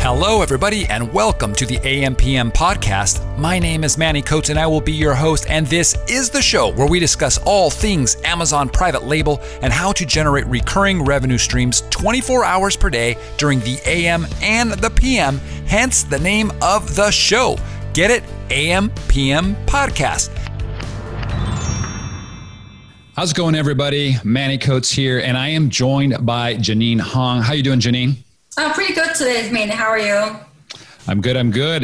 Hello, everybody, and welcome to the AMPM Podcast. My name is Manny Coats, and I will be your host, and this is the show where we discuss all things Amazon private label and how to generate recurring revenue streams 24 hours per day during the AM and the PM, hence the name of the show. Get it? AMPM Podcast. How's it going, everybody? Manny Coats here, and I am joined by Janine Hang. How you doing, Janine? Pretty good today, Manny. How are you? I'm good.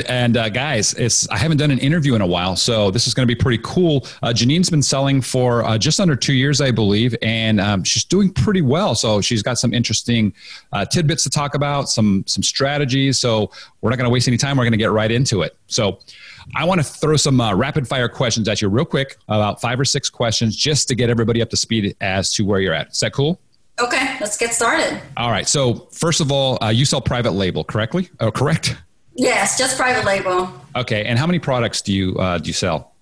And guys, I haven't done an interview in a while, so this is going to be pretty cool. Janine's been selling for just under 2 years, I believe, and she's doing pretty well. So she's got some interesting tidbits to talk about, some strategies. So we're not going to waste any time. We're going to get right into it. So I want to throw some rapid fire questions at you real quick, about 5 or 6 questions, just to get everybody up to speed as to where you're at. Is that cool? Okay, let's get started. All right. So first of all, you sell private label, correctly? Oh, correct? Yes, just private label. Okay. And how many products do you sell?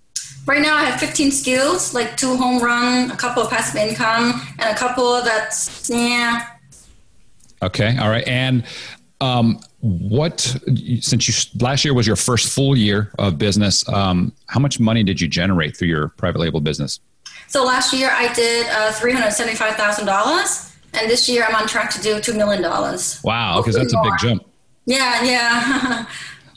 Right now I have 15 SKUs, like 2 home run, a couple of passive income, and a couple that's, Okay. All right. And since last year was your first full year of business, how much money did you generate through your private label business? So last year I did $375,000, and this year I'm on track to do $2 million. Wow, because that's a big jump. Yeah.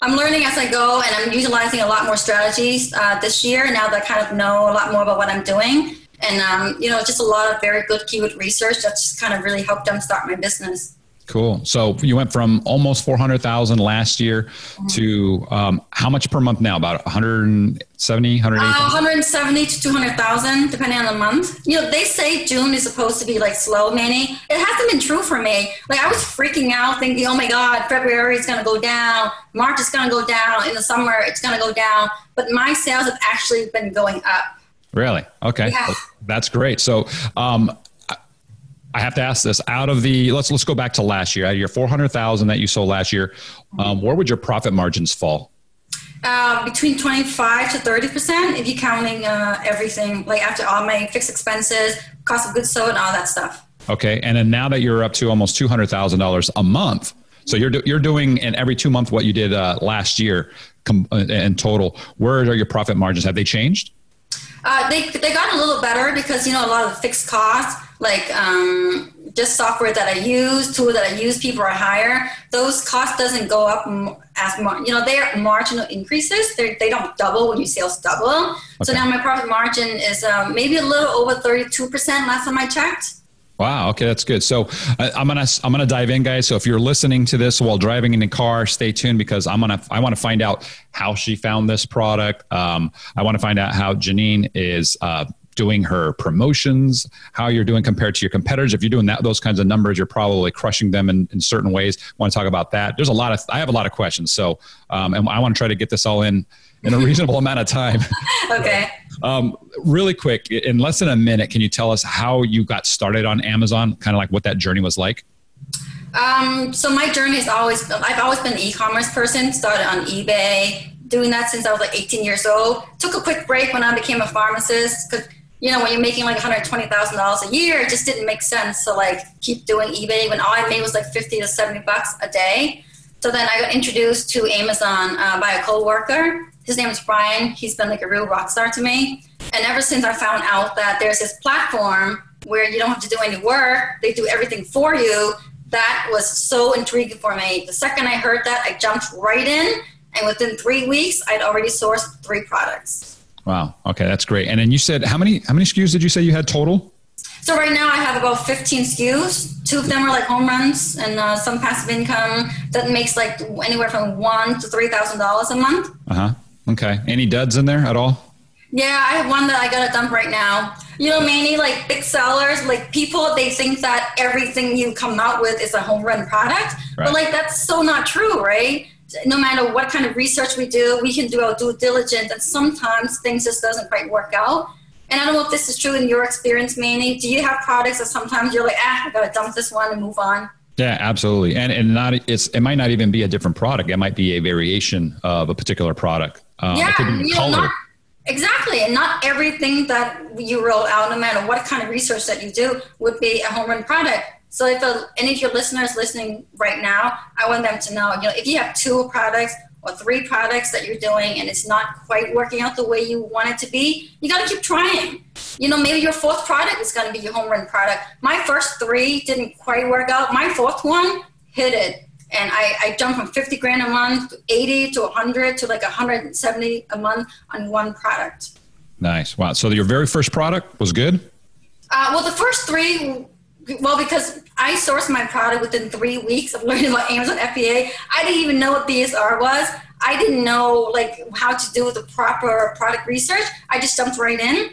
I'm learning as I go, and I'm utilizing a lot more strategies this year now that I kind of know a lot more about what I'm doing. And, just a lot of very good keyword research that's just kind of really helped them start my business. Cool. So you went from almost 400,000 last year to how much per month now? About 170, 170 to 200,000, depending on the month. They say June is supposed to be like slow, Manny. It hasn't been true for me. Like I was freaking out thinking, oh my God, February is going to go down. March is going to go down. In the summer, it's going to go down. But my sales have actually been going up. Really? Okay. Yeah. Well, that's great. So, I have to ask this. Out of let's go back to last year. Out of your 400,000 that you sold last year, where would your profit margins fall? Between 25 to 30%, if you're counting everything, like after all my fixed expenses, cost of goods sold, and all that stuff. Okay, and then now that you're up to almost $200,000 a month, so you're doing in every 2 months what you did last year in total. Where are your profit margins? Have they changed? They got a little better because, a lot of the fixed costs, like just software that I use, tool that I use, people are higher. Those costs doesn't go up as much. They are marginal increases. They don't double when your sales double. Okay. So now my profit margin is maybe a little over 32% last time I checked. Wow. Okay. That's good. So I'm going to dive in, guys. So if you're listening to this while driving in the car, stay tuned because I want to find out how she found this product. I want to find out how Janine is doing her promotions, how you're doing compared to your competitors. If you're doing those kinds of numbers, you're probably crushing them in certain ways. I want to talk about that. I have a lot of questions. So, and I want to try to get this all in a reasonable amount of time. Okay. Really quick, in less than a minute, can you tell us how you got started on Amazon? Kind of like what that journey was like? So my journey I've always been an e-commerce person, started on eBay, doing that since I was like 18 years old. Took a quick break when I became a pharmacist because, when you're making like $120,000 a year, it just didn't make sense to keep doing eBay when all I made was like 50 to 70 bucks a day. So then I got introduced to Amazon by a coworker. His name is Brian. He's been like a real rock star to me. And ever since I found out that there's this platform where you don't have to do any work, they do everything for you, that was so intriguing for me. The second I heard that, I jumped right in. And within 3 weeks, I'd already sourced 3 products. Wow. Okay. That's great. And then you said, how many SKUs did you say you had total? So right now I have about 15 SKUs. 2 of them are like home runs and some passive income that makes like anywhere from $1,000 to $3,000 a month. Okay. Any duds in there at all? Yeah, I have one that I got to dump right now. Manny, like big sellers, like people, they think that everything you come out with is a home run product. Right. But that's so not true, right? No matter what kind of research we do, we can do our due diligence, and sometimes things just doesn't quite work out. And I don't know if this is true in your experience, Manny. Do you have products that sometimes you're like, I gotta dump this one and move on? Yeah, absolutely. And it might not even be a different product. It might be a variation of a particular product. It could be color. Exactly. And not everything that you roll out, no matter what kind of research that you do, would be a home run product. So if any of your listeners listening right now, I want them to know, if you have 2 products or 3 products that you're doing and it's not quite working out the way you want it to be, you got to keep trying. Maybe your 4th product is going to be your home run product. My first 3 didn't quite work out. My 4th one hit it. And I jumped from 50 grand a month to 80 to 100 to like 170 a month on one product. Nice. Wow. So your very first product was good? Well, the first 3, because I sourced my product within 3 weeks of learning about Amazon FBA. I didn't even know what BSR was. I didn't know how to do the proper product research. I just jumped right in.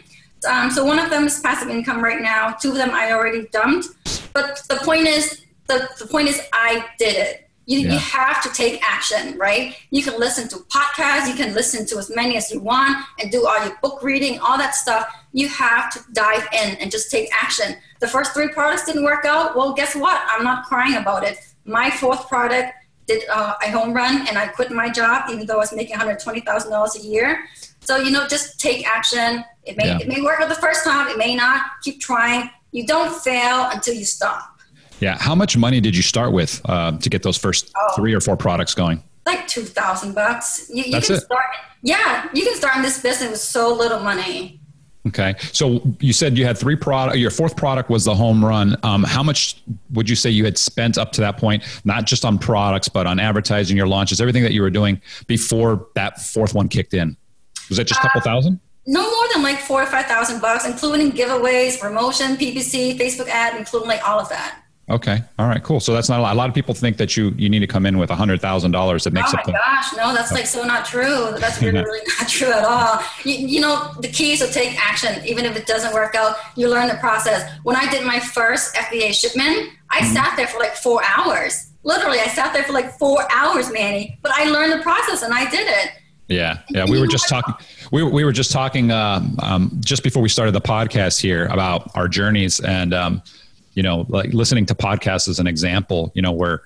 So one of them is passive income right now. 2 of them I already dumped. But the point is, I did it. You have to take action, right? You can listen to podcasts. You can listen to as many as you want and do all your book reading, all that stuff. You have to dive in and just take action. The first 3 products didn't work out. Well, guess what? I'm not crying about it. My 4th product did a home run, and I quit my job, even though I was making $120,000 a year. So, just take action. It may work out the first time. It may not. Keep trying. You don't fail until you stop. Yeah. How much money did you start with to get those first 3 or 4 products going? Like $2,000. You That's can it? start. Yeah, you can start in this business with so little money. Okay. So you said you had 3 products. Your 4th product was the home run. How much would you say you had spent up to that point, not just on products, but on advertising, your launches, everything that you were doing before that 4th one kicked in? Was that just a couple thousand? No more than like $4,000 or $5,000, including giveaways, promotion, PPC, Facebook ad, including all of that. Okay. All right, cool. So that's not a lot. A lot of people think that you need to come in with $100,000 that makes up. Oh my gosh. No, that's so not true. That's really not true at all. The key is to take action. Even if it doesn't work out, you learn the process. When I did my first FBA shipment, I sat there for like 4 hours. Literally, I sat there for like 4 hours, Manny, but I learned the process and I did it. Yeah. We were just talking. We were just talking just before we started the podcast here about our journeys, and like listening to podcasts as an example. Where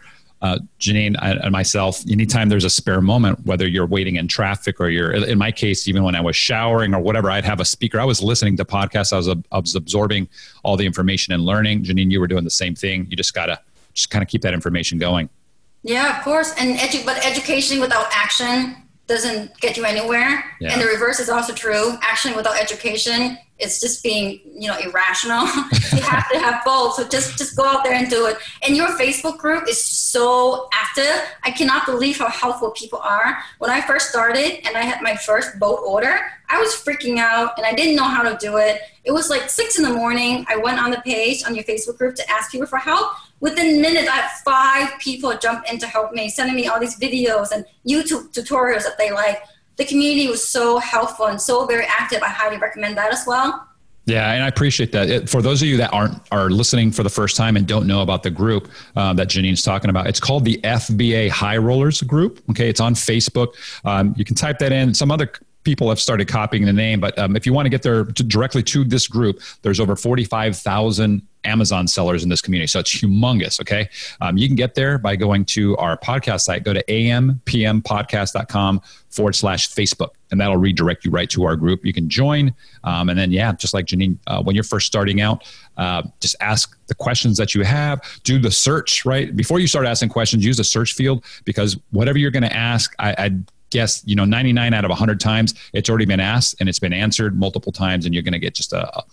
Janine and myself, anytime there's a spare moment, whether you're waiting in traffic or in my case, even when I was showering or whatever, I'd have a speaker. I was listening to podcasts. I was absorbing all the information and learning. Janine, you were doing the same thing. You just gotta kind of keep that information going. Yeah, of course. But education without action doesn't get you anywhere. Yeah. And the reverse is also true. Action without education, it's just being, irrational. You have to have both. So just go out there and do it. And your Facebook group is so active. I cannot believe how helpful people are. When I first started and I had my first boat order, I was freaking out and I didn't know how to do it. It was like 6 a.m. I went on the page on your Facebook group to ask people for help. Within minutes, I had 5 people jump in to help me, sending me all these videos and YouTube tutorials that they like. The community was so helpful and so very active. I highly recommend that as well. Yeah, and I appreciate that. For those of you that are listening for the first time and don't know about the group that Janine's talking about, it's called the FBA High Rollers group. Okay, it's on Facebook. You can type that in. Some other people have started copying the name, but if you want to get there directly to this group, there's over 45,000 Amazon sellers in this community. So it's humongous. Okay. You can get there by going to our podcast site, go to AMPMPodcast.com/Facebook, and that'll redirect you right to our group. You can join. And then, just like Janine, when you're first starting out, just ask the questions that you have, do the search, right? Before you start asking questions, use the search field, because whatever you're going to ask, I guess, 99 out of 100 times it's already been asked and it's been answered multiple times, and you're going to get just a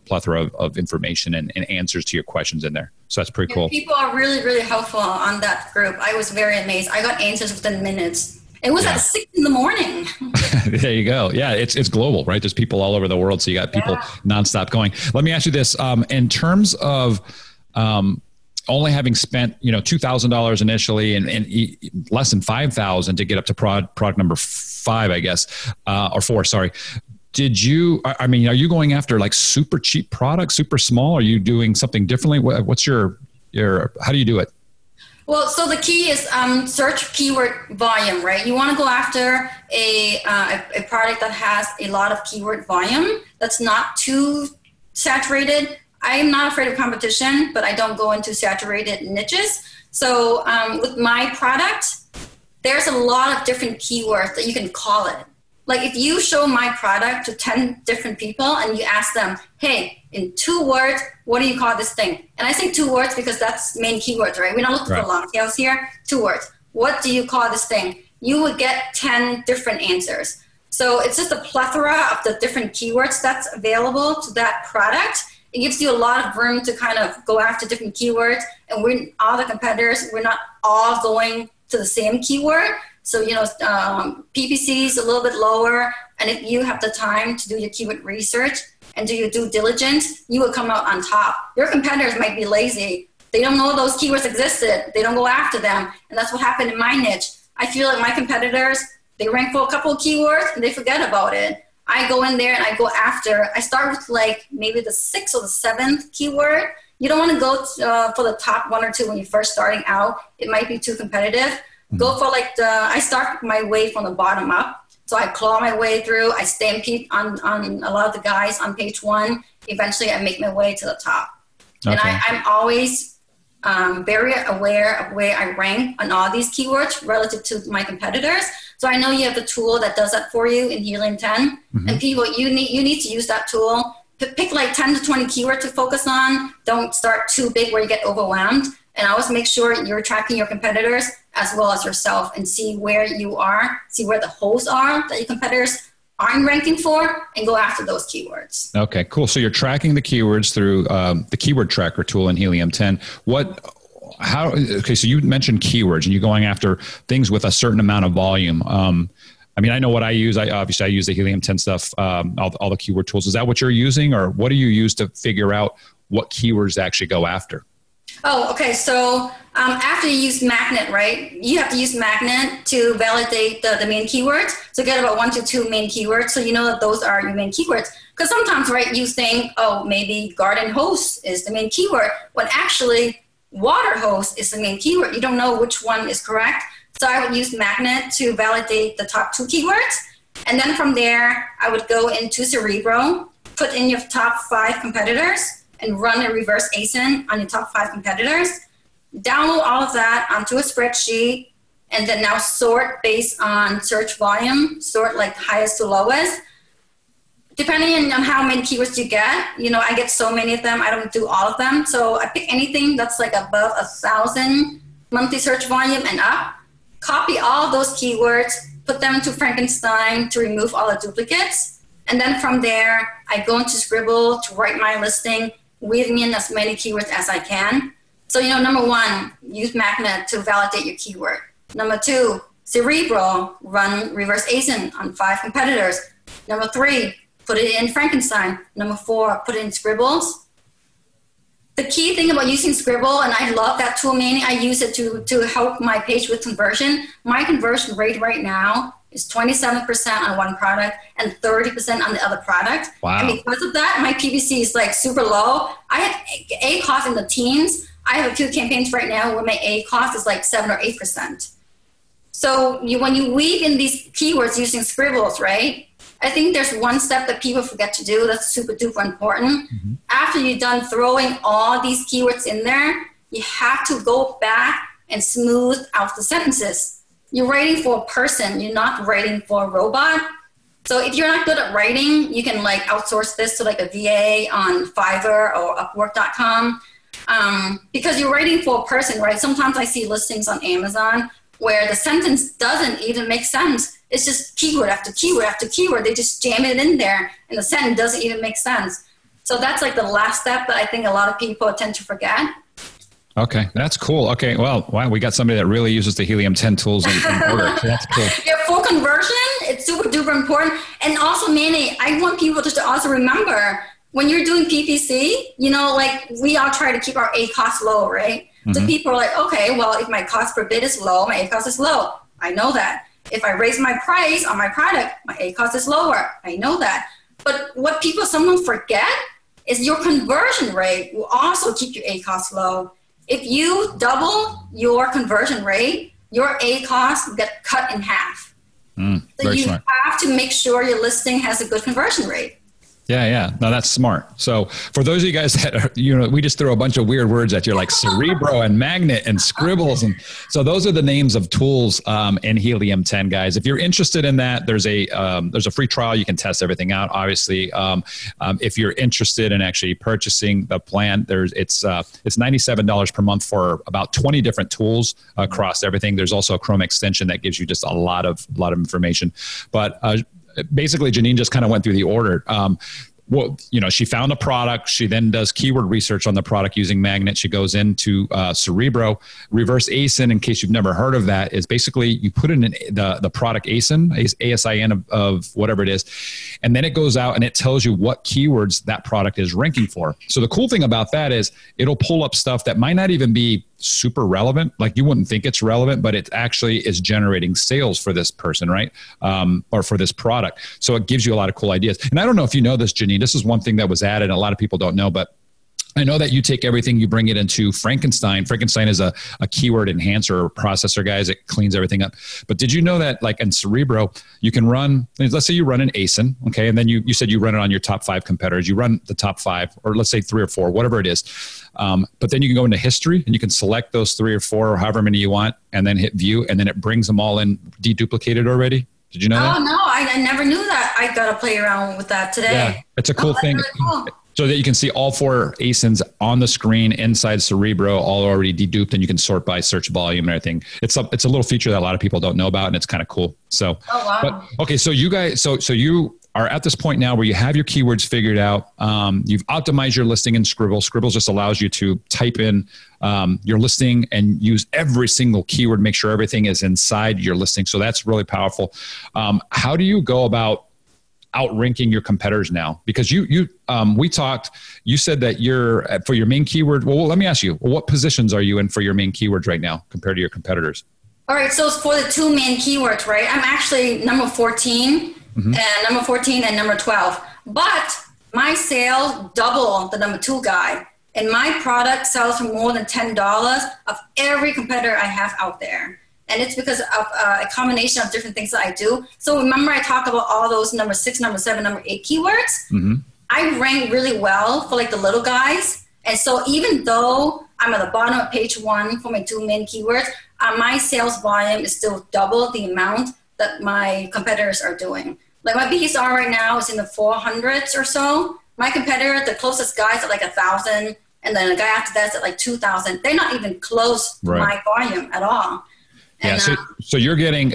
plethora of information and answers to your questions in there. So that's pretty cool. People are really, really helpful on that group. I was very amazed. I got answers within minutes. It was at 6 a.m. There you go. Yeah, it's global, right? There's people all over the world. So you got people nonstop going. Let me ask you this. In terms of only having spent, $2,000 initially and less than $5,000 to get up to product number 5, I guess, or 4, sorry. Are you going after like super cheap products, super small? Are you doing something differently? What's your how do you do it? Well, so the key is search keyword volume, right? You want to go after a product that has a lot of keyword volume that's not too saturated. I am not afraid of competition, but I don't go into saturated niches. So with my product, there's a lot of different keywords that you can call it. Like if you show my product to 10 different people and you ask them, hey, in 2 words, what do you call this thing? And I say 2 words because that's main keywords, right? We're not looking for long tails here. 2 words. What do you call this thing? You would get 10 different answers. So it's just a plethora of the different keywords that's available to that product. It gives you a lot of room to kind of go after different keywords. And all the competitors, we're not all going to the same keyword. So, PPC is a little bit lower. And if you have the time to do your keyword research and do your due diligence, you will come out on top. Your competitors might be lazy. They don't know those keywords existed. They don't go after them. And that's what happened in my niche. I feel like my competitors, they rank for a couple of keywords and they forget about it. I go in there and I go after. I start with like maybe the 6th or the 7th keyword. You don't want to go for the top 1 or 2 when you're first starting out. It might be too competitive. Mm-hmm. Go for I start my way from the bottom up. So I claw my way through. I stampede on a lot of the guys on page 1. Eventually I make my way to the top. Okay. And I'm always very aware of where I rank on all these keywords relative to my competitors. So I know you have the tool that does that for you in Helium 10. Mm-hmm. And people, you need to use that tool. Pick like 10 to 20 keywords to focus on. Don't start too big where you get overwhelmed. And always make sure you're tracking your competitors as well as yourself and see where you are, see where the holes are that your competitors aren't ranking for, and go after those keywords. Okay, cool. So you're tracking the keywords through the keyword tracker tool in Helium 10. Okay, so you mentioned keywords and you're going after things with a certain amount of volume. I know what I use. I use the Helium 10 stuff, all the keyword tools. Is that what you're using, or what do you use to figure out what keywords to actually go after? Oh, okay. So after you use Magnet, right, you have to use Magnet to validate the main keywords. So get about 1 to 2 main keywords. So you know that those are your main keywords. Because sometimes, right, you think, oh, maybe garden hose is the main keyword, when actually water hose is the main keyword. You don't know which one is correct. So I would use Magnet to validate the top 2 keywords. And then from there, I would go into CPRO, put in your top 5 competitors, and run a reverse ASIN on your top 5 competitors. Download all of that onto a spreadsheet, and then now sort based on search volume, sort like highest to lowest. Depending on how many keywords you get, I get so many of them, I don't do all of them. So I pick anything that's like above 1,000 monthly search volume and up, copy all of those keywords, put them into Frankenstein to remove all the duplicates. And then from there, I go into Scribble to write my listing, weaving in as many keywords as I can. So, number 1, use Magnet to validate your keyword. Number 2, CPRO, run reverse ASIN on 5 competitors. Number 3, put it in Frankenstein. Number 4, put it in Scribbles. The key thing about using Scribble, and I love that tool, Manny, I use it to help my page with conversion. My conversion rate right now is 27% on one product and 30% on the other product. Wow. And because of that, my PPC is like super low. I have A cost in the teens. I have a few campaigns right now where my A cost is like 7 or 8%. So when you weave in these keywords using Scribbles, right? I think there's one step that people forget to do that's super duper important. Mm-hmm. After you're done throwing all these keywords in there, you have to go back and smooth out the sentences. You're writing for a person, you're not writing for a robot. So if you're not good at writing, you can like outsource this to like a VA on Fiverr or Upwork.com. Because you're writing for a person, right? Sometimes I see listings on Amazon where the sentence doesn't even make sense. It's just keyword after keyword after keyword. They just jam it in there and the sentence doesn't even make sense. So that's like the last step that I think a lot of people tend to forget. Okay, that's cool. Okay, well, wow, we got somebody that really uses the Helium 10 tools in order. So that's cool. Yeah, for conversion, it's super duper important. And also, Manny, I want people to also remember when you're doing PPC, like we all try to keep our A cost low, right? Mm-hmm. So people are like, okay, well, if my cost per bid is low, my A cost is low. I know that. If I raise my price on my product, my A cost is lower. I know that. But what people sometimes forget is your conversion rate will also keep your A cost low. If you double your conversion rate, your A cost will get cut in half. So you have to make sure your listing has a good conversion rate. Yeah. No, that's smart. So for those of you guys that are, we just throw a bunch of weird words at you like Cerebro and Magnet and Scribbles. And so those are the names of tools in Helium 10, guys. If you're interested in that, there's a free trial. You can test everything out. Obviously, if you're interested in actually purchasing the plan, it's $97 per month for about 20 different tools across everything. There's also a Chrome extension that gives you just a lot of information. But basically, Janine just kind of went through the order. She found a product. She then does keyword research on the product using Magnet. She goes into Cerebro. Reverse ASIN, in case you've never heard of that, is basically you put in the product ASIN, ASIN of whatever it is, and then it goes out and it tells you what keywords that product is ranking for. So the cool thing about that is it'll pull up stuff that might not even be super relevant. Like you wouldn't think it's relevant, but it actually is generating sales for this person, right? Or for this product. So it gives you a lot of cool ideas. And I don't know if you know this, Janine, this is one thing that was added. A lot of people don't know, but I know that you take everything, you bring it into Frankenstein. Frankenstein is a keyword enhancer or processor, guys. It cleans everything up. But did you know that like in Cerebro, you can run, let's say you run an ASIN, okay? And then you said you run it on your top 5 competitors. You run the top 5, or let's say 3 or 4, whatever it is. But then you can go into history and you can select those 3 or 4 or however many you want and then hit view and then it brings them all in deduplicated already. Did you know that? Oh, no, I never knew that. I got to play around with that today. Yeah, it's a cool thing. Really cool. So that you can see all 4 ASINs on the screen inside Cerebro, all already deduped, and you can sort by search volume and everything. It's a little feature that a lot of people don't know about, and it's kind of cool. So, oh, wow. But, okay, so you guys, so you are at this point now where you have your keywords figured out. You've optimized your listing in Scribble. Scribble just allows you to type in your listing and use every single keyword, make sure everything is inside your listing. So that's really powerful. How do you go about outranking your competitors now? Because we talked, you said that you're for your main keyword. Well, let me ask you, what positions are you in for your main keywords right now compared to your competitors? All right. So for the 2 main keywords, right? I'm actually number 14 and number 14 and number 12, but my sales double the number 2 guy. And my product sells for more than $10 of every competitor I have out there. And it's because of a combination of different things that I do. So remember I talked about all those number 6, number 7, number 8 keywords? I rank really well for like the little guys. And so even though I'm at the bottom of page 1 for my 2 main keywords, my sales volume is still double the amount that my competitors are doing. Like my BSR right now is in the 400s or so. My competitor, the closest guys at like 1,000. And then the guy after that's at like 2,000. They're not even close to my volume at all. Yeah, so you're getting,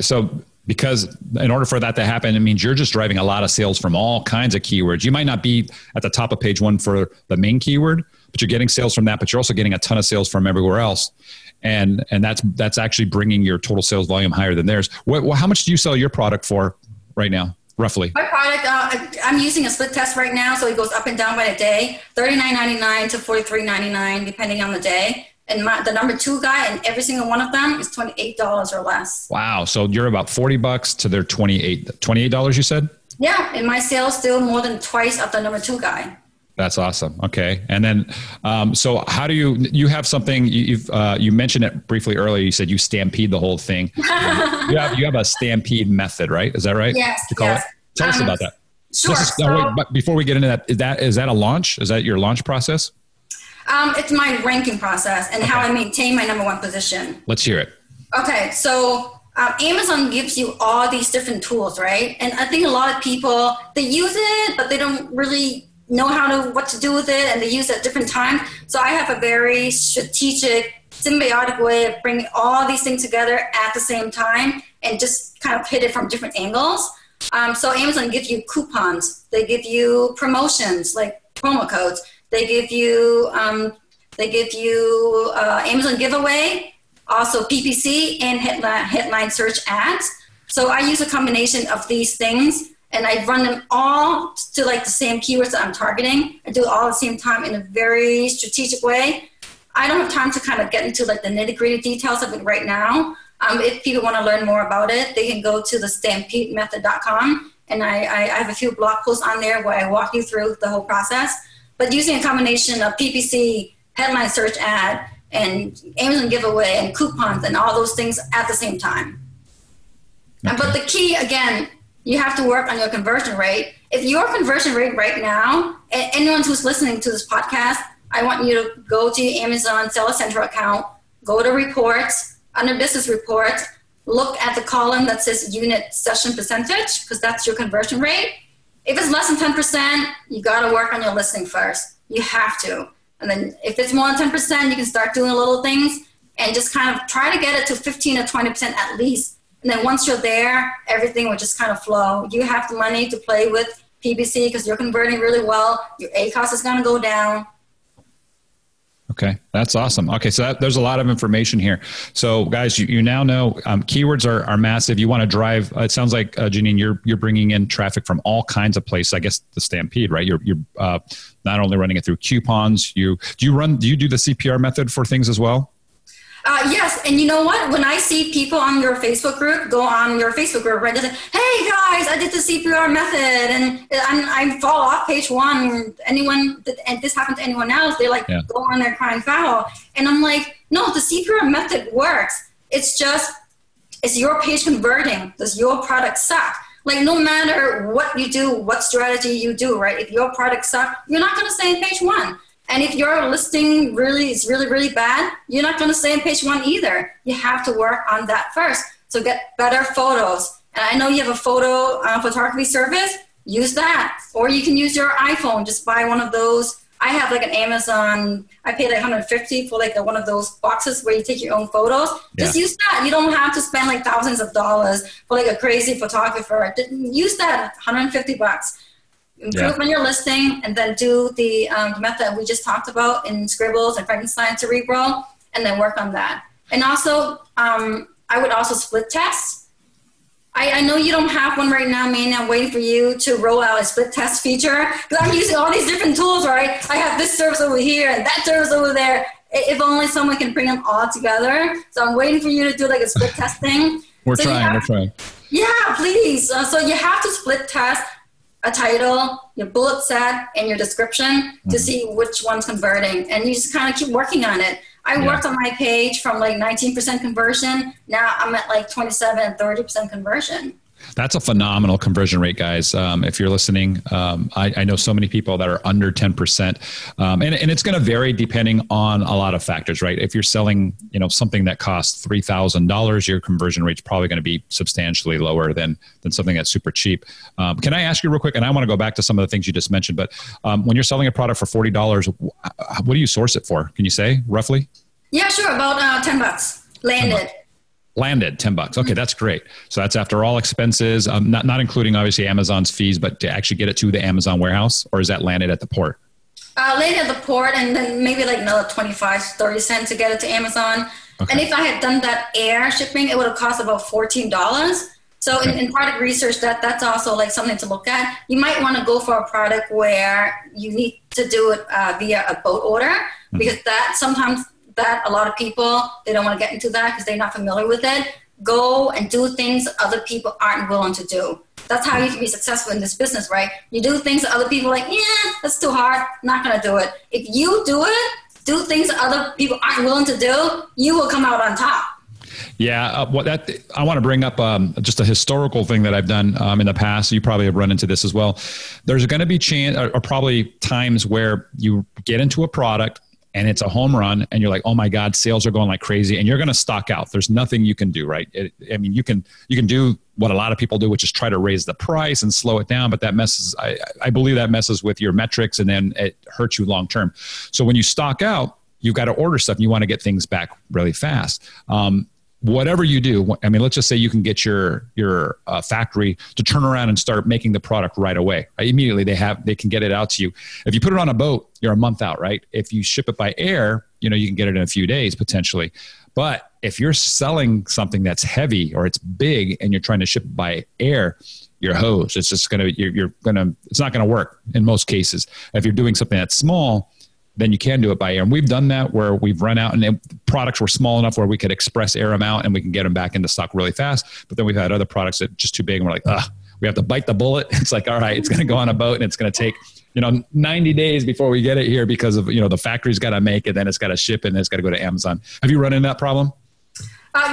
because in order for that to happen, it means you're just driving a lot of sales from all kinds of keywords. You might not be at the top of page 1 for the main keyword, but you're getting sales from that, but you're also getting a ton of sales from everywhere else. And that's actually bringing your total sales volume higher than theirs. How much do you sell your product for right now, roughly? My product, I'm using a split test right now, so it goes up and down by the day, $39.99 to $43.99, depending on the day. And the number 2 guy and every single one of them is $28 or less. Wow. So you're about $40 to their $28, you said? Yeah. And my sales still more than twice of the number 2 guy. That's awesome. Okay. And then, so how do you have something you mentioned it briefly earlier. You said you stampede the whole thing. you have a stampede method, right? Is that right? Yes. Yes. Tell us about that. Sure. But before we get into that, is that a launch? Is that your launch process? It's my ranking process and how I maintain my number 1 position. Let's hear it. Okay. So Amazon gives you all these different tools, right? And I think a lot of people, they use it, but they don't really know what to do with it, and they use it at different times. So I have a very strategic, symbiotic way of bringing all these things together at the same time and just kind of hit it from different angles. So Amazon gives you coupons. They give you promotions like promo codes. They give you Amazon giveaway, also PPC and headline search ads. So I use a combination of these things, and I run them all to like the same keywords that I'm targeting. I do it all at the same time in a very strategic way. I don't have time to kind of get into like the nitty-gritty details of it right now. If people want to learn more about it, they can go to the stampedemethod.com, and I have a few blog posts on there where I walk you through the whole process. But using a combination of PPC, headline search ad, and Amazon giveaway and coupons and all those things at the same time. Okay. But the key, again, you have to work on your conversion rate. If your conversion rate right now, anyone who's listening to this podcast, I want you to go to your Amazon Seller Central account, go to reports, under business reports, look at the column that says unit session percentage, because that's your conversion rate. If it's less than 10%, you got to work on your listing first. You have to. And then if it's more than 10%, you can start doing little things and just kind of try to get it to 15 or 20% at least. And then once you're there, everything will just kind of flow. You have the money to play with PPC because you're converting really well. Your ACoS is going to go down. Okay, that's awesome. Okay, so there's a lot of information here. So guys, you now know keywords are massive. You want to drive, it sounds like, Janine, you're bringing in traffic from all kinds of places. I guess the Stampede, right? You're not only running it through coupons, do you do the CPR method for things as well? Yes, and you know what? When I see people on your Facebook group, go on your Facebook group, right? They say, hey guys, I did the CPR method and I fall off page one. And this happened to anyone else, they go on there crying foul. And I'm like, no, the CPR method works. It's your page converting. Does your product suck? Like no matter what you do, what strategy you do, right? If your product sucks, you're not going to stay in page one. And if your listing is really, really bad, you're not going to stay on page one either. You have to work on that first. So get better photos. And I know you have a photo photography service. Use that. Or you can use your iPhone. Just buy one of those. I have like an Amazon. I paid like $150 for like one of those boxes where you take your own photos. Just use that. You don't have to spend like thousands of dollars for like a crazy photographer. Use that $150. Improve on your listing, and then do the method we just talked about in Scribbles and Frankenstein Cerebral, and then work on that. And also, I would also split test. I know you don't have one right now, Manny. I'm waiting for you to roll out a split test feature because I'm using all these different tools, right? I have this service over here and that service over there. If only someone can bring them all together. So I'm waiting for you to do like a split test thing. We're trying. Yeah, please. So you have to split test a title, your bullet set, and your description to see which one's converting. And you just kind of keep working on it. I worked on my page from like 19% conversion. Now I'm at like 27 and 30% conversion. That's a phenomenal conversion rate, guys. If you're listening, I know so many people that are under 10%. And it's going to vary depending on a lot of factors, right? If you're selling, something that costs $3,000, your conversion rate's probably going to be substantially lower than something that's super cheap. Can I ask you real quick, and I want to go back to some of the things you just mentioned, but when you're selling a product for $40, what do you source it for? Can you say roughly? Yeah, sure. About $10 landed. Landed $10. Okay, that's great. So that's after all expenses, not including obviously Amazon's fees, but to actually get it to the Amazon warehouse, or is that landed at the port? Landed at the port, and then maybe like another 25, 30 cents to get it to Amazon. Okay. And if I had done that air shipping, it would have cost about $14. So in product research, that's also like something to look at. You might want to go for a product where you need to do it via a boat order, because sometimes a lot of people, they don't want to get into that because they're not familiar with it. Go and do things other people aren't willing to do. That's how you can be successful in this business, right? You do things that other people are like, yeah, that's too hard, not going to do it. If you do things that other people aren't willing to do, you will come out on top. Yeah, I want to bring up just a historical thing that I've done in the past. You probably have run into this as well. There's going to be probably times where you get into a product and it's a home run, and you're like, oh my God, sales are going like crazy, and you're going to stock out. There's nothing you can do, right? You can do what a lot of people do, which is try to raise the price and slow it down, but that messes, I believe that messes with your metrics, and then it hurts you long term. So when you stock out, you've got to order stuff, and you want to get things back really fast. Whatever you do, let's just say you can get your factory to turn around and start making the product right away. Right? Immediately they can get it out to you. If you put it on a boat, you're a month out, right? If you ship it by air, you can get it in a few days potentially. But if you're selling something that's heavy or it's big and you're trying to ship it by air, you're hosed. It's just it's not gonna work in most cases. If you're doing something that's small, then you can do it by air. And we've done that where we've run out and products were small enough where we could express air them out and we can get them back into stock really fast. But then we've had other products that are just too big and we're like, we have to bite the bullet. It's like, all right, it's going to go on a boat and it's going to take, 90 days before we get it here because of, the factory's got to make it, then it's got to ship it, and it's got to go to Amazon. Have you run into that problem?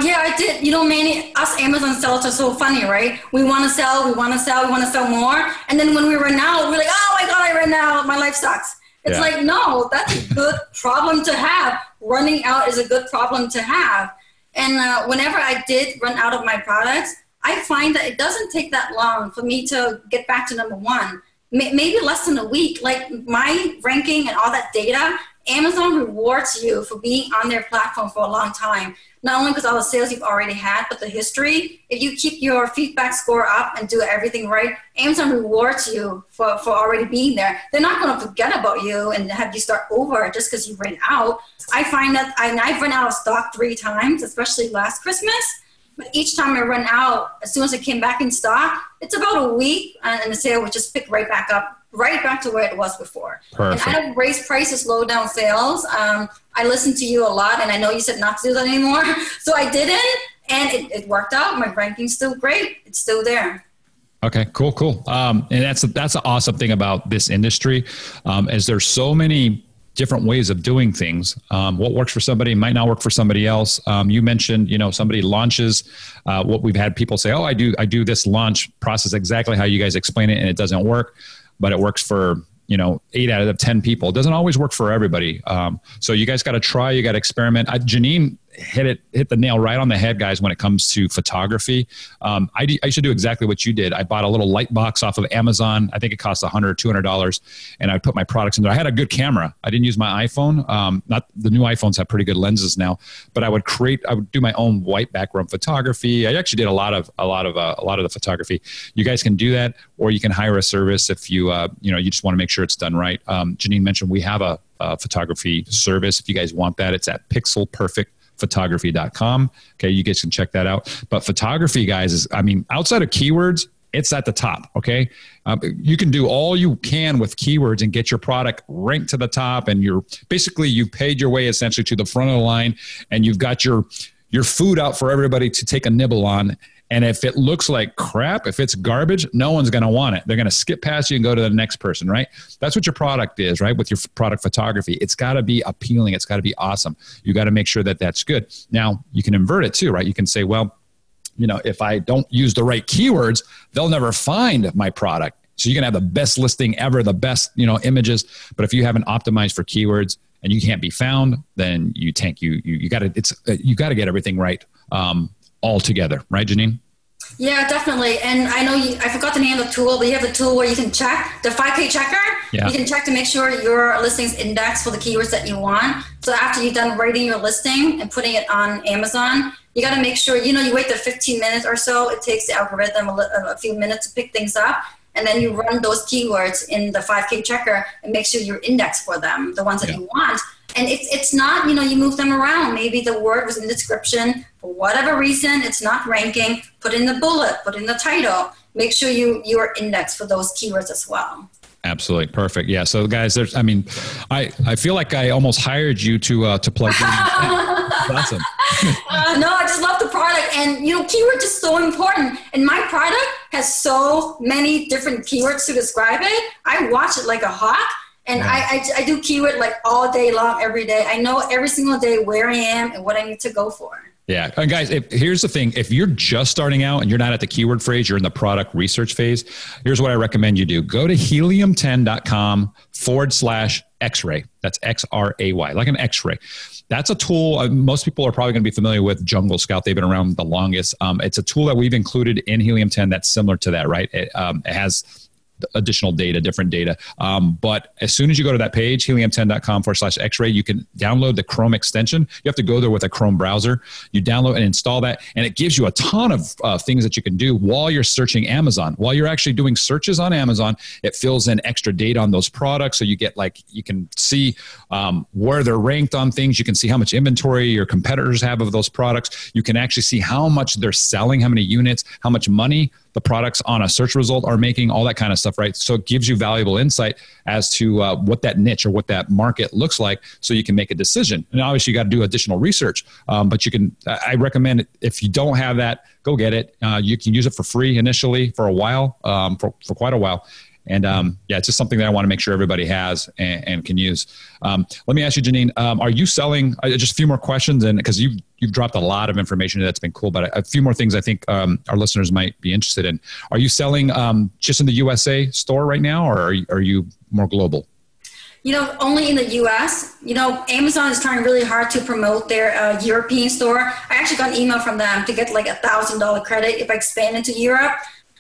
Yeah, I did. You know, Manny, us Amazon sellers are so funny, right? We want to sell, we want to sell, we want to sell more. And then when we run out, we're like, oh my God, I ran out. My life sucks. It's like, no, that's a good problem to have. Running out is a good problem to have. And whenever I did run out of my products, I find that it doesn't take that long for me to get back to number one. Maybe less than a week. Like my ranking and all that data, Amazon rewards you for being on their platform for a long time. Not only because all the sales you've already had, but the history. If you keep your feedback score up and do everything right, Amazon rewards you for already being there. They're not going to forget about you and have you start over just because you ran out. I find that I've run out of stock 3 times, especially last Christmas. But each time I run out, as soon as it came back in stock, it's about a week and the sale would just pick right back up, right back to where it was before. Perfect. And I don't raise prices, slow down sales. I listen to you a lot, and I know you said not to do that anymore. So I didn't, and it worked out. My ranking's still great. It's still there. Okay, cool. And that's an awesome thing about this industry, is there's so many different ways of doing things. What works for somebody might not work for somebody else. You mentioned, somebody launches, what we've had people say, oh, I do this launch process exactly how you guys explain it, and it doesn't work, but it works for 8 out of 10 people. It doesn't always work for everybody. So you guys got to try, you got to experiment. Janine hit the nail right on the head, guys, when it comes to photography. I used to do exactly what you did. I bought a little light box off of Amazon. I think it cost $100 or $200, and I put my products in there. I had a good camera. I didn't use my iPhone. Not the new iPhones have pretty good lenses now, but I would do my own white background photography. I actually did a lot of the photography. You guys can do that, or you can hire a service if you you just want to make sure it's done right. Janine mentioned we have a photography service. If you guys want that, it's at pixelperfectphotography.com. Okay, you guys can check that out. But photography, guys, outside of keywords, it's at the top. Okay, you can do all you can with keywords and get your product ranked to the top, and you paid your way essentially to the front of the line, and you've got your food out for everybody to take a nibble on. And if it looks like crap, if it's garbage, no one's going to want it. They're going to skip past you and go to the next person, right? That's what your product is, right? With your product photography, it's got to be appealing. It's got to be awesome. You got to make sure that that's good. Now, you can invert it too, right? You can say, well, if I don't use the right keywords, they'll never find my product. So you're going to have the best listing ever, the best, images. But if you haven't optimized for keywords and you can't be found, then you tank. You got to get everything right. All together, right, Janine? Yeah, definitely. And I know I forgot the name of the tool, but you have the tool where you can check the 5K checker. Yeah. You can check to make sure your listing's indexed for the keywords that you want. So after you've done writing your listing and putting it on Amazon, you got to make sure, you wait the 15 minutes or so. It takes the algorithm a few minutes to pick things up. And then you run those keywords in the 5K checker and make sure you're indexed for them, the ones that you want. And it's not, you move them around. Maybe the word was in the description. For whatever reason, it's not ranking. Put in the bullet, put in the title. Make sure you are indexed for those keywords as well. Absolutely. Perfect. Yeah. So guys, I feel like I almost hired you to plug in. Awesome. No, I just love the product. And, keywords is so important. And my product has so many different keywords to describe it. I watch it like a hawk. And I do keyword like all day long, every day. I know every single day where I am and what I need to go for. Yeah. And guys, here's the thing. If you're just starting out and you're not at the keyword phase, you're in the product research phase, here's what I recommend you do. Go to helium10.com/X-ray. That's XRAY, like an X-ray. That's a tool. Most people are probably going to be familiar with Jungle Scout. They've been around the longest. It's a tool that we've included in Helium 10 that's similar to that, right? It has additional data, different data. But as soon as you go to that page, helium10.com/X-ray, you can download the Chrome extension. You have to go there with a Chrome browser. You download and install that, and it gives you a ton of things that you can do while you're searching Amazon. While you're actually doing searches on Amazon, it fills in extra data on those products. So you get you can see where they're ranked on things. You can see how much inventory your competitors have of those products. You can actually see how much they're selling, how many units, how much money the products on a search result are making, all that kind of stuff, right? So it gives you valuable insight as to what that niche or what that market looks like, so you can make a decision. And obviously you got to do additional research, but you can, I recommend it. If you don't have that, go get it. You can use it for free initially for a while, for quite a while. And it's just something that I want to make sure everybody has and can use. Let me ask you, Janine, are you selling, just a few more questions, and because you've you've dropped a lot of information that's been cool, but a few more things I think our listeners might be interested in. Are you selling just in the USA store right now, or are you more global? Only in the US. Amazon is trying really hard to promote their European store. I actually got an email from them to get like $1,000 credit if I expand into Europe.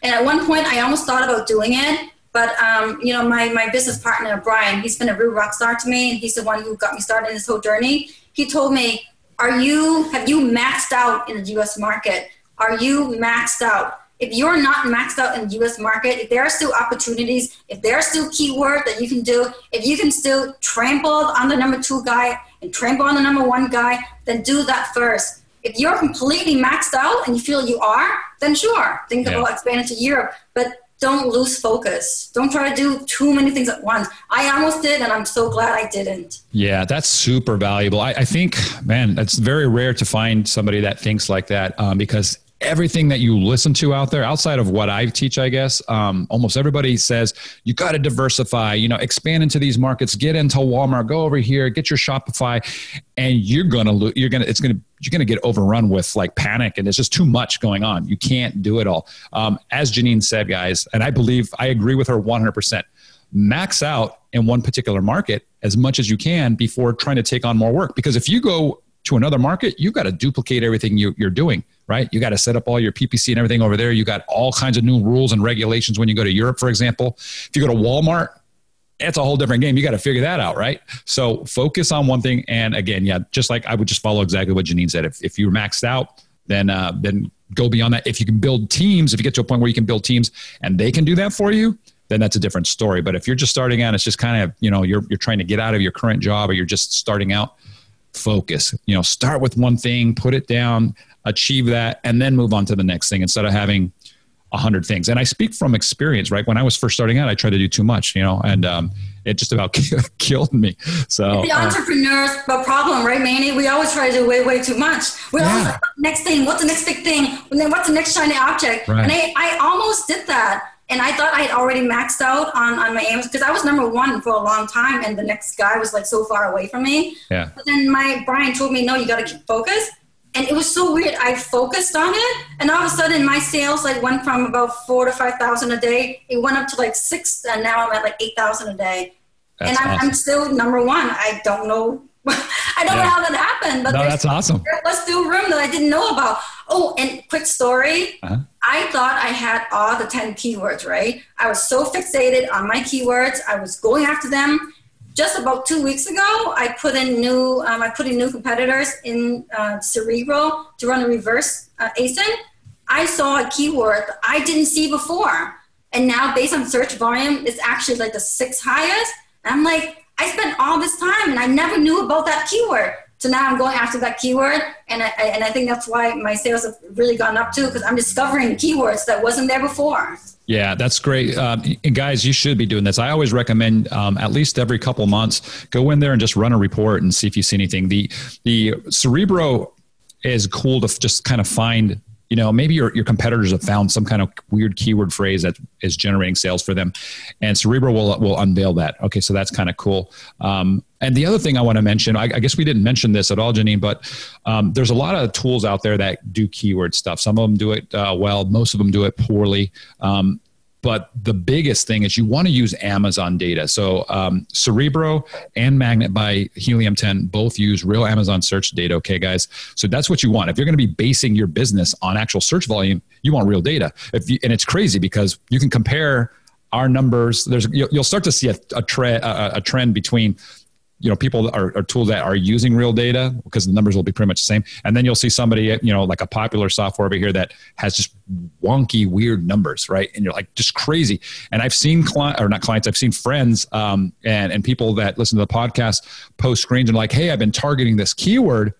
And at one point, I almost thought about doing it. But, my business partner, Brian, he's been a real rock star to me. And he's the one who got me started in this whole journey. He told me, have you maxed out in the US market? Are you maxed out? If you're not maxed out in the US market, if there are still opportunities, if there are still keywords that you can do, if you can still trample on the number 2 guy and trample on the number 1 guy, then do that first. If you're completely maxed out and you feel you are, then sure, think about expanding to Europe. But don't lose focus. Don't try to do too many things at once. I almost did, and I'm so glad I didn't. Yeah, that's super valuable. I think, man, it's very rare to find somebody that thinks like that because everything that you listen to out there, outside of what I teach, I guess, almost everybody says you got to diversify, expand into these markets, get into Walmart, go over here, get your Shopify, and you're going to get overrun with like panic, and there's just too much going on. You can't do it all. As Janine said, guys, and I agree with her 100%. Max out in one particular market as much as you can before trying to take on more work. Because if you go to another market, you've got to duplicate everything you're doing, right? You got to set up all your PPC and everything over there. You got all kinds of new rules and regulations when you go to Europe, for example. If you go to Walmart, it's a whole different game. You got to figure that out, right? So focus on one thing. And again, just like I would just follow exactly what Janine said. If you're maxed out, then go beyond that. If you can build teams, if you get to a point where you can build teams and they can do that for you, then that's a different story. But if you're just starting out, it's just kind of, you're trying to get out of your current job, or you're just starting out, focus, start with one thing, put it down, achieve that, and then move on to the next thing instead of having 100 things. And I speak from experience, right? When I was first starting out, I tried to do too much, and it just about killed me. So the entrepreneur's problem, right, Manny? We always try to do way too much. We always like, next thing, what's the next big thing? And then what's the next shiny object? Right. And I almost did that. And I thought I had already maxed out on my Amazon because I was number 1 for a long time, and the next guy was like so far away from me. Yeah. But then Brian told me, no, you got to keep focused. And it was so weird. I focused on it, and all of a sudden my sales went from about 4,000 to 5,000 a day. It went up to 6, and now I'm at 8,000 a day. That's and I'm still number 1. I don't know. I don't know how that happened, but that's awesome. There's still room that I didn't know about. Oh, and quick story. Uh-huh. I thought I had all the 10 keywords, right? I was so fixated on my keywords. I was going after them. Just about 2 weeks ago, I put in new competitors in CPRO to run a reverse ASIN. I saw a keyword that I didn't see before. And now based on search volume, it's actually the 6th highest. And I'm like, I spent all this time and I never knew about that keyword. So now I'm going after that keyword. And I think that's why my sales have really gone up too, because I'm discovering keywords that wasn't there before. Yeah, that's great. And guys, you should be doing this. I always recommend at least every couple months, go in there and just run a report and see if you see anything. The CPRO is cool to just kind of find, maybe your competitors have found some kind of weird keyword phrase that is generating sales for them. And CPRO will unveil that. Okay, so that's kind of cool. And the other thing I want to mention, I guess we didn't mention this at all, Janine, but there's a lot of tools out there that do keyword stuff. Some of them do it well. Most of them do it poorly. But the biggest thing is you want to use Amazon data. So CPRO and Magnet by Helium 10 both use real Amazon search data. Okay, guys. So that's what you want. If you're going to be basing your business on actual search volume, you want real data. And it's crazy because you can compare our numbers. You'll start to see a trend between people or tools that are using real data because the numbers will be pretty much the same. And then you'll see somebody, like a popular software over here that has just wonky, weird numbers, right? And you're like, just crazy. And I've seen I've seen friends and people that listen to the podcast post screens and like, hey, I've been targeting this keyword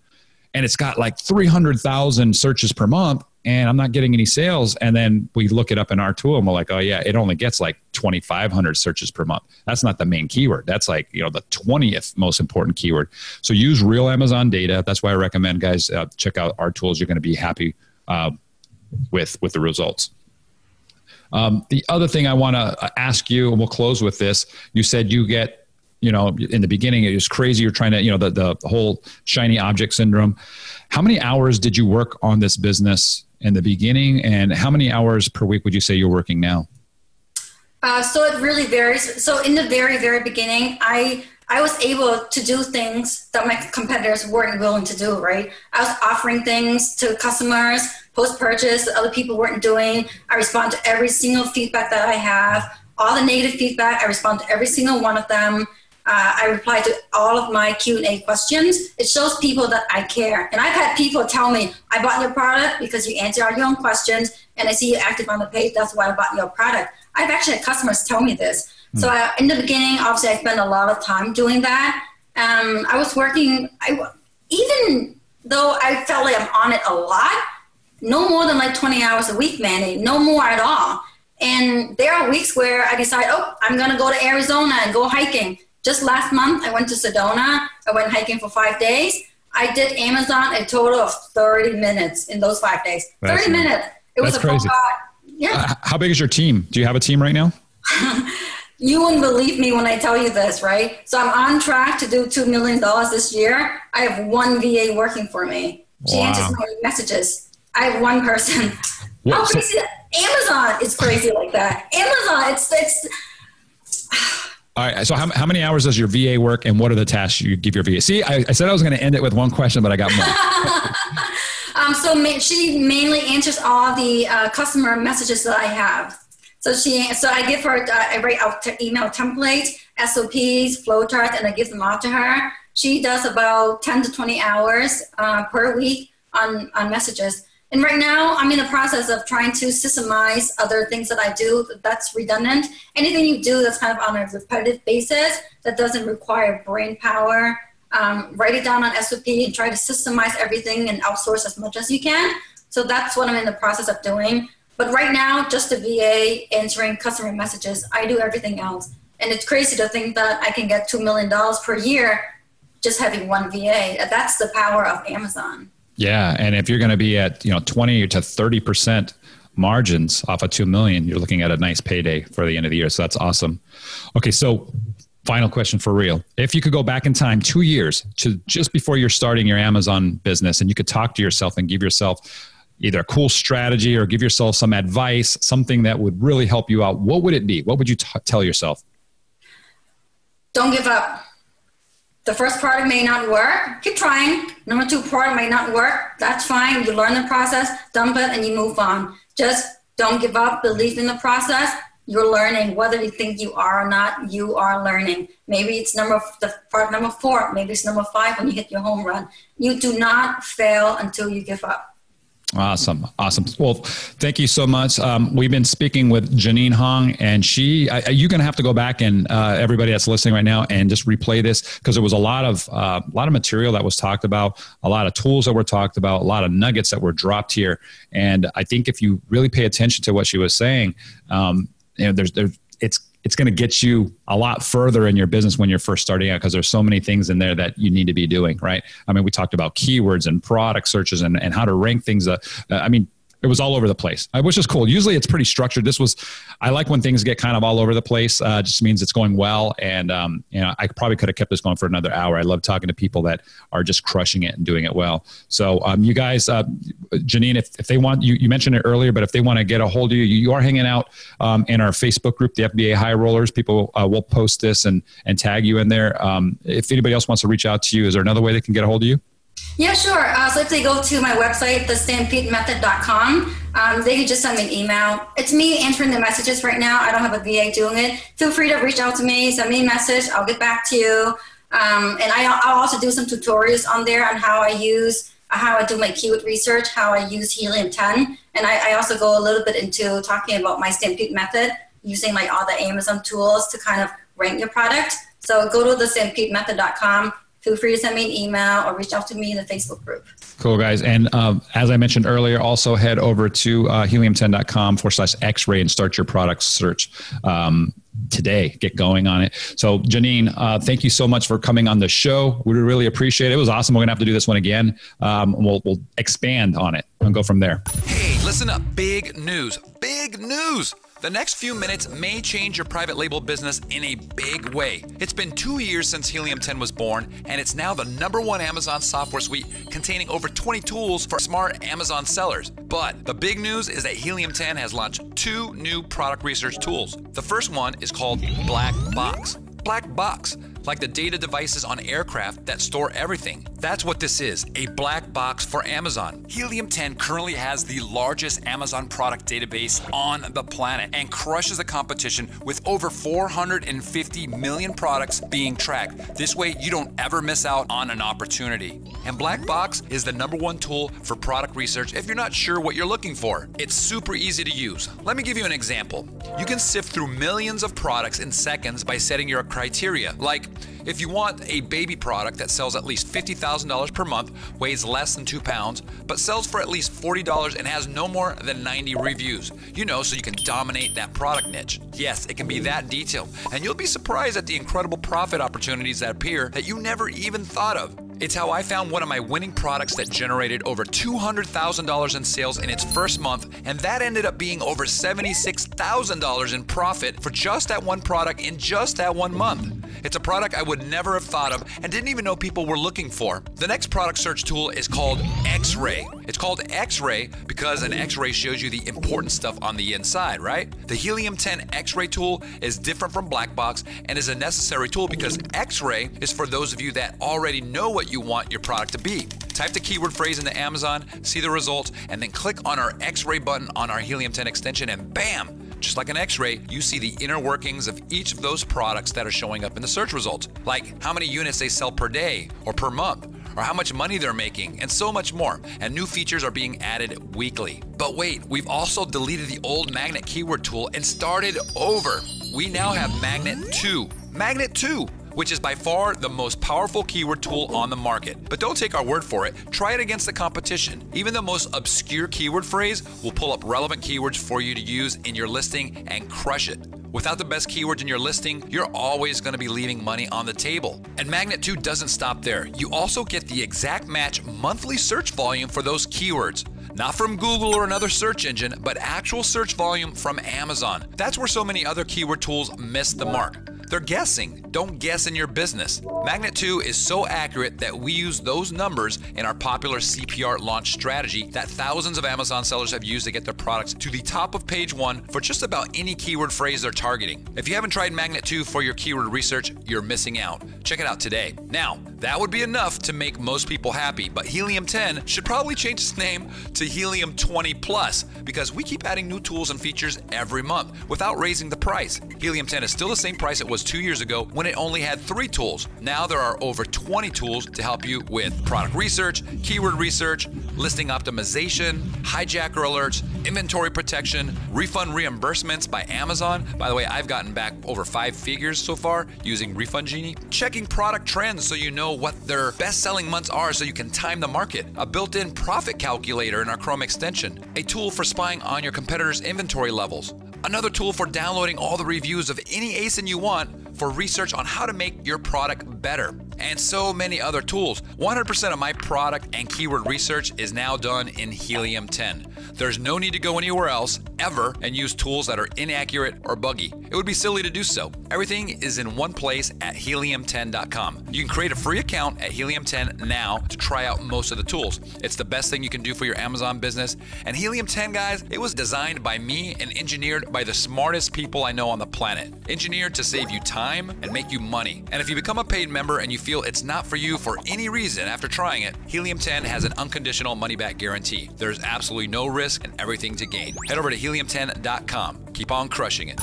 and it's got 300,000 searches per month and I'm not getting any sales. And then we look it up in our tool and we're like, oh yeah, it only gets 2,500 searches per month. That's not the main keyword. That's the 20th most important keyword. So use real Amazon data. That's why I recommend guys check out our tools. You're going to be happy with the results. The other thing I want to ask you, and we'll close with this, you said you get, in the beginning, it was crazy. You're trying to, the whole shiny object syndrome. How many hours did you work on this business in the beginning, and how many hours per week would you say you're working now? So it really varies. So in the very, very beginning, I was able to do things that my competitors weren't willing to do, right? I was offering things to customers post-purchase that other people weren't doing. I respond to every single feedback that I have. All the negative feedback, I respond to every single one of them. I reply to all of my Q&A questions. It shows people that I care. And I've had people tell me, I bought your product because you answer all your own questions, and I see you active on the page. That's why I bought your product. I've actually had customers tell me this. So in the beginning, obviously, I spent a lot of time doing that. I was working, even though I felt like I'm on it a lot, no more than like 20 hours a week, Manny, no more at all. And there are weeks where I decide, I'm going to go to Arizona and go hiking. Just last month, I went to Sedona. I went hiking for 5 days. I did Amazon a total of 30 minutes in those 5 days. 30 minutes. It was crazy. Yeah. How big is your team? Do you have a team right now? You wouldn't believe me when I tell you this, right? So I'm on track to do $2 million this year. I have one VA working for me. She answers my messages. I have one person. How crazy Amazon is crazy like that. Amazon, it's all right. So how many hours does your VA work, and what are the tasks you give your VA? See, I said I was going to end it with one question, but I got more. So she mainly answers all the customer messages that I have. So I give her, I write out email templates, SOPs, flowcharts, and I give them out to her. She does about 10 to 20 hours per week on messages. And right now, I'm in the process of trying to systemize other things that I do that's redundant. Anything you do that's kind of on a repetitive basis that doesn't require brain power, write it down on SOP and try to systemize everything and outsource as much as you can. So that's what I'm in the process of doing. But right now, just the VA answering customer messages. I do everything else. And it's crazy to think that I can get $2 million per year just having one VA. That's the power of Amazon. Yeah. And if you're going to be at 20 to 30% margins off of 2 million, you're looking at a nice payday for the end of the year. So that's awesome. Okay. So final question for real. If you could go back in time 2 years to just before you're starting your Amazon business, and you could talk to yourself and give yourself either a cool strategy or give yourself some advice, something that would really help you out, what would it be? What would you tell yourself? Don't give up. The first product may not work. Keep trying. Number 2 product may not work. That's fine. You learn the process, dump it, and you move on. Just don't give up. Believe in the process. You're learning. Whether you think you are or not, you are learning. Maybe it's product number 4. Maybe it's number 5 when you hit your home run. You do not fail until you give up. Awesome. Awesome. Well, thank you so much. We've been speaking with Janine Hang, and you're going to have to go back and everybody that's listening right now and just replay this, because there was a lot of material that was talked about, a lot of tools that were talked about, a lot of nuggets that were dropped here. And I think if you really pay attention to what she was saying, it's going to get you a lot further in your business when you're first starting out, because there's so many things in there that you need to be doing, right? I mean, we talked about keywords and product searches and how to rank things. It was all over the place, which is cool. Usually it's pretty structured. I like when things get kind of all over the place. Just means it's going well. And, I probably could have kept this going for another hour. I love talking to people that are just crushing it and doing it well. So you guys, Janine, if they want, you mentioned it earlier, but if they want to get a hold of you, you are hanging out in our Facebook group, the FBA High Rollers. People will post this and tag you in there. If anybody else wants to reach out to you, is there another way they can get a hold of you? Yeah, sure. So if they go to my website, thestampedemethod.com, they can just send me an email. It's me answering the messages right now. I don't have a VA doing it. Feel free to reach out to me, send me a message. I'll get back to you. And I'll also do some tutorials on there on how I do my keyword research, how I use helium-10. And I also go a little bit into talking about my Stampede method, using like all the Amazon tools to kind of rank your product. So go to thestampedemethod.com. Feel free to send me an email or reach out to me in the Facebook group. Cool, guys. And as I mentioned earlier, also head over to helium10.com/X-ray and start your product search today. Get going on it. So Janine, thank you so much for coming on the show. We really appreciate it. It was awesome. We're going to have to do this one again. We'll expand on it and go from there. Hey, listen up. Big news. Big news. The next few minutes may change your private label business in a big way. It's been 2 years since Helium 10 was born, and it's now the #1 Amazon software suite containing over 20 tools for smart Amazon sellers. But the big news is that Helium 10 has launched 2 new product research tools. The first one is called BLACKBOX. BLACKBOX, like the data devices on aircraft that store everything. That's what this is, a black box for Amazon. Helium 10 currently has the largest Amazon product database on the planet and crushes the competition with over 450 million products being tracked. This way, you don't ever miss out on an opportunity. And BLACKBOX is the #1 tool for product research if you're not sure what you're looking for. It's super easy to use. Let me give you an example. You can sift through millions of products in seconds by setting your criteria. Like, if you want a baby product that sells at least $50,000 per month, weighs less than 2 pounds, but sells for at least $40 and has no more than 90 reviews, so you can dominate that product niche. Yes, it can be that detailed, and you'll be surprised at the incredible profit opportunities that appear that you never even thought of. It's how I found one of my winning products that generated over $200,000 in sales in its first month, and that ended up being over $76,000 in profit for just that one product in just that 1 month. It's a product I would never have thought of and didn't even know people were looking for. The next product search tool is called X-Ray. It's called X-Ray because an X-ray shows you the important stuff on the inside, right? The Helium 10 X-Ray tool is different from BLACKBOX and is a necessary tool because X-Ray is for those of you that already know what you want your product to be. Type the keyword phrase into Amazon, see the results, and then click on our X-Ray button on our Helium 10 extension, and bam! Just like an X-ray, you see the inner workings of each of those products that are showing up in the search results, like how many units they sell per day or per month, or how much money they're making, and so much more. And new features are being added weekly. But wait, we've also deleted the old Magnet keyword tool and started over. We now have Magnet 2. Magnet 2! Which is by far the most powerful keyword tool on the market. But don't take our word for it, try it against the competition. Even the most obscure keyword phrase will pull up relevant keywords for you to use in your listing and crush it. Without the best keywords in your listing, you're always going to be leaving money on the table. And Magnet 2 doesn't stop there. You also get the exact match monthly search volume for those keywords. Not from Google or another search engine, but actual search volume from Amazon. That's where so many other keyword tools miss the mark. They're guessing. Don't guess in your business. Magnet 2 is so accurate that we use those numbers in our popular CPR launch strategy that thousands of Amazon sellers have used to get their products to the top of page 1 for just about any keyword phrase they're targeting. If you haven't tried Magnet 2 for your keyword research, you're missing out. Check it out today. Now, that would be enough to make most people happy, but Helium 10 should probably change its name to Helium 20 Plus because we keep adding new tools and features every month without raising the price. Helium 10 is still the same price it was 2 years ago when it only had 3 tools. Now there are over 20 tools to help you with product research, keyword research, listing optimization, hijacker alerts, inventory protection, refund reimbursements by Amazon. By the way, I've gotten back over 5 figures so far using Refund Genie. Checking product trends so you know what their best-selling months are so you can time the market. A built-in profit calculator in our Chrome extension. A tool for spying on your competitors' inventory levels. Another tool for downloading all the reviews of any ASIN you want for research on how to make your product better. And so many other tools. 100% of my product and keyword research is now done in Helium 10. There's no need to go anywhere else, ever, and use tools that are inaccurate or buggy. It would be silly to do so. Everything is in one place at helium10.com. You can create a free account at Helium 10 now to try out most of the tools. It's the best thing you can do for your Amazon business. And Helium 10, guys, it was designed by me and engineered by the smartest people I know on the planet. Engineered to save you time and make you money. And if you become a paid member and you feel it's not for you for any reason after trying it, Helium 10 has an unconditional money-back guarantee. There's absolutely no risk and everything to gain. Head over to helium10.com. Keep on crushing it.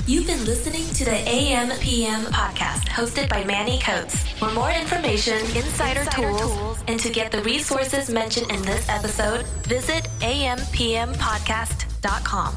You've been listening to the AMPM podcast hosted by Manny Coats. For more information, insider tools, and to get the resources mentioned in this episode, visit AMPMPodcast.com.